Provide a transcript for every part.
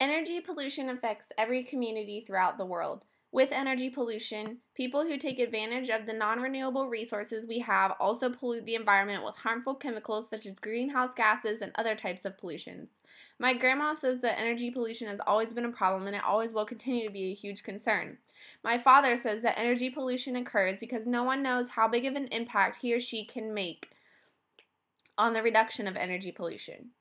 Energy pollution affects every community throughout the world. With energy pollution, people who take advantage of the non-renewable resources we have also pollute the environment with harmful chemicals such as greenhouse gases and other types of pollutions. My grandma says that energy pollution has always been a problem and it always will continue to be a huge concern. My father says that energy pollution occurs because no one knows how big of an impact he or she can make on the reduction of energy pollution.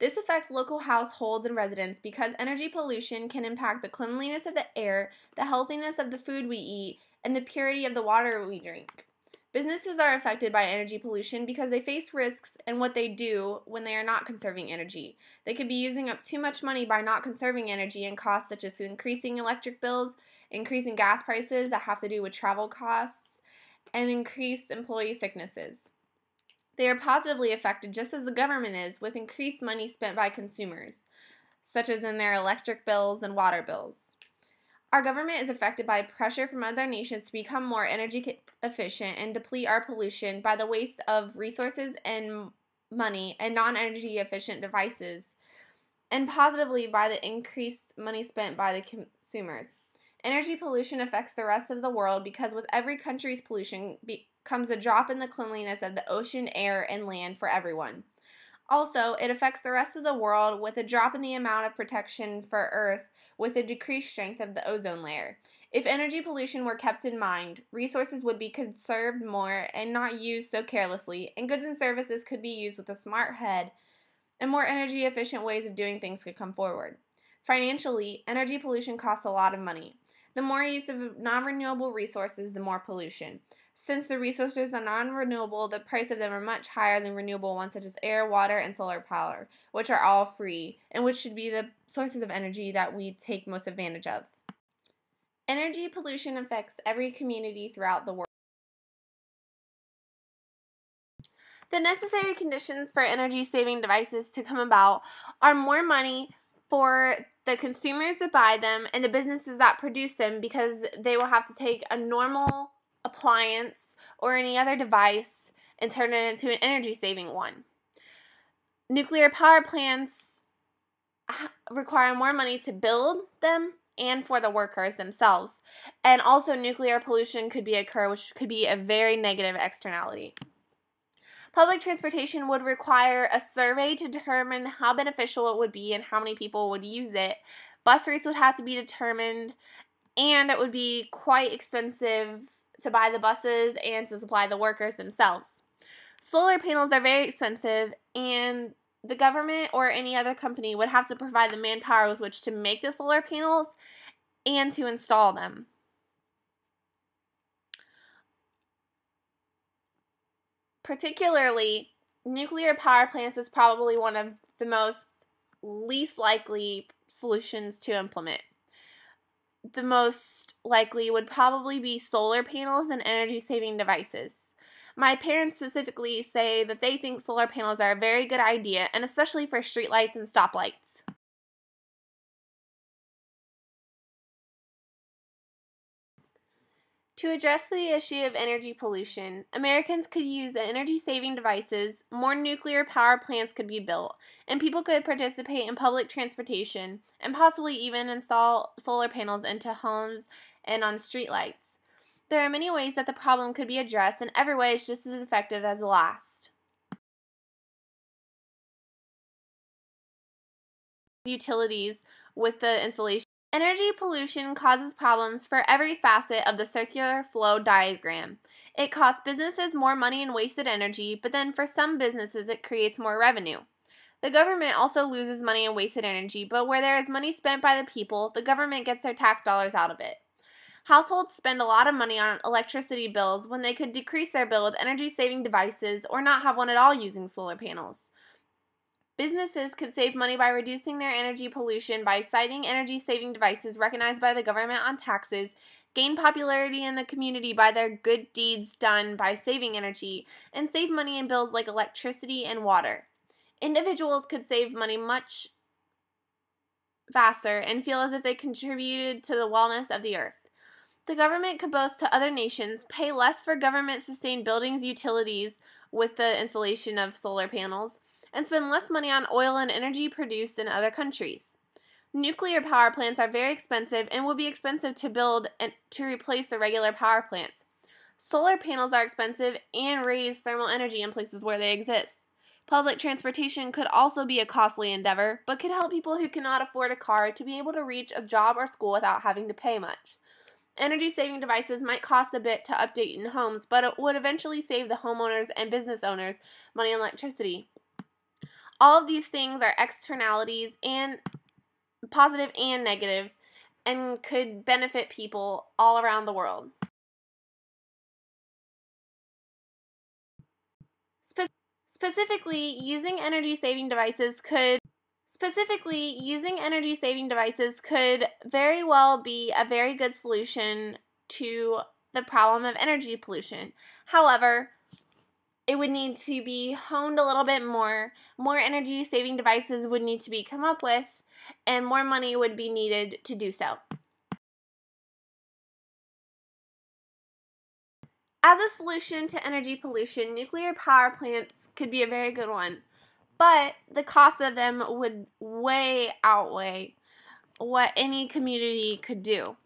This affects local households and residents because energy pollution can impact the cleanliness of the air, the healthiness of the food we eat, and the purity of the water we drink. Businesses are affected by energy pollution because they face risks in what they do when they are not conserving energy. They could be using up too much money by not conserving energy and costs such as increasing electric bills, increasing gas prices that have to do with travel costs, and increased employee sicknesses. They are positively affected just as the government is with increased money spent by consumers, such as in their electric bills and water bills. Our government is affected by pressure from other nations to become more energy efficient and deplete our pollution by the waste of resources and money and non-energy efficient devices, and positively by the increased money spent by the consumers. Energy pollution affects the rest of the world because with every country's pollution comes a drop in the cleanliness of the ocean, air, and land for everyone. Also, it affects the rest of the world with a drop in the amount of protection for Earth with a decreased strength of the ozone layer. If energy pollution were kept in mind, resources would be conserved more and not used so carelessly, and goods and services could be used with a smart head, and more energy efficient ways of doing things could come forward. Financially, energy pollution costs a lot of money. The more use of non-renewable resources, the more pollution. Since the resources are non-renewable, the price of them are much higher than renewable ones such as air, water, and solar power, which are all free, and which should be the sources of energy that we take most advantage of. Energy pollution affects every community throughout the world. The necessary conditions for energy-saving devices to come about are more money for the consumers that buy them and the businesses that produce them because they will have to take a normal appliance or any other device and turn it into an energy-saving one. Nuclear power plants require more money to build them and for the workers themselves. And also nuclear pollution could occur, which could be a very negative externality. Public transportation would require a survey to determine how beneficial it would be and how many people would use it. Bus rates would have to be determined, and it would be quite expensive to buy the buses and to supply the workers themselves. Solar panels are very expensive, and the government or any other company would have to provide the manpower with which to make the solar panels and to install them. Particularly, nuclear power plants is probably one of the most least likely solutions to implement. The most likely would probably be solar panels and energy-saving devices. My parents specifically say that they think solar panels are a very good idea, and especially for streetlights and stoplights. To address the issue of energy pollution, Americans could use energy-saving devices, more nuclear power plants could be built, and people could participate in public transportation and possibly even install solar panels into homes and on streetlights. There are many ways that the problem could be addressed, and every way is just as effective as the last. Utilities with the installation. Energy pollution causes problems for every facet of the circular flow diagram. It costs businesses more money and wasted energy, but then for some businesses it creates more revenue. The government also loses money and wasted energy, but where there is money spent by the people, the government gets their tax dollars out of it. Households spend a lot of money on electricity bills when they could decrease their bill with energy-saving devices or not have one at all using solar panels. Businesses could save money by reducing their energy pollution by citing energy-saving devices recognized by the government on taxes, gain popularity in the community by their good deeds done by saving energy, and save money in bills like electricity and water. Individuals could save money much faster and feel as if they contributed to the wellness of the earth. The government could boast to other nations, pay less for government-sustained buildings utilities with the installation of solar panels, and spend less money on oil and energy produced in other countries. Nuclear power plants are very expensive and will be expensive to build and to replace the regular power plants. Solar panels are expensive and raise thermal energy in places where they exist. Public transportation could also be a costly endeavor, but could help people who cannot afford a car to be able to reach a job or school without having to pay much. Energy-saving devices might cost a bit to update in homes, but it would eventually save the homeowners and business owners money on electricity. All of these things are externalities, and positive and negative, and could benefit people all around the world. Specifically, using energy-saving devices could very well be a very good solution to the problem of energy pollution. However, it would need to be honed a little bit more. More energy-saving devices would need to be come up with, and more money would be needed to do so. As a solution to energy pollution, nuclear power plants could be a very good one, but the cost of them would way outweigh what any community could do.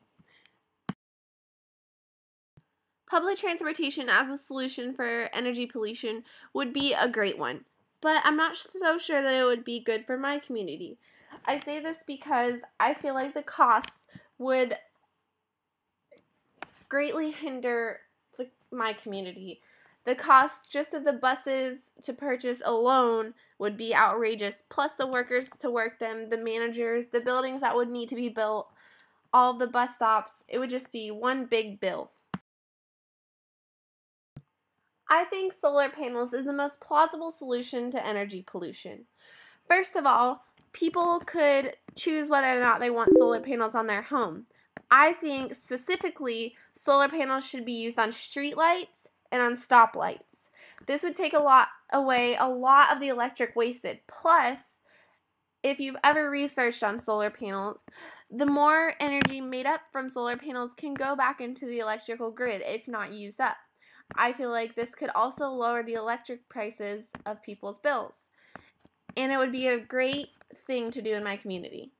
Public transportation as a solution for energy pollution would be a great one, but I'm not so sure that it would be good for my community. I say this because I feel like the costs would greatly hinder my community. The cost just of the buses to purchase alone would be outrageous, plus the workers to work them, the managers, the buildings that would need to be built, all of the bus stops. It would just be one big bill. I think solar panels is the most plausible solution to energy pollution. First of all, people could choose whether or not they want solar panels on their home. I think specifically solar panels should be used on streetlights and on stoplights. This would take away a lot of the electric wasted. Plus, if you've ever researched on solar panels, the more energy made up from solar panels can go back into the electrical grid if not used up. I feel like this could also lower the electric prices of people's bills, and it would be a great thing to do in my community.